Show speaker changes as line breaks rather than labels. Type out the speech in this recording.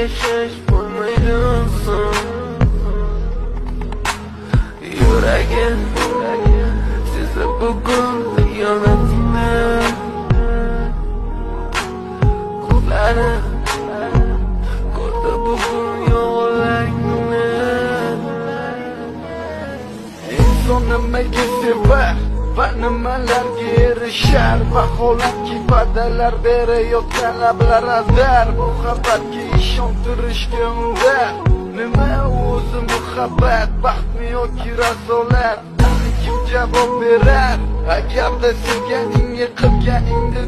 yashash bo'lmaydi inson. Yuragim sezdi bugun xiyonatni, ko'zlari ko'rdi bugun yolg'onlarni.
Inson nimaga sevar va nimalarga erishar? Vaholanki va'dalar berayotgan lablar azar. Muhabbatga ishontirishga undar. Nima o'zi muhabbat, baxtmi yoki razolat? Kim javob berar? Agarda sevganingga qilganingni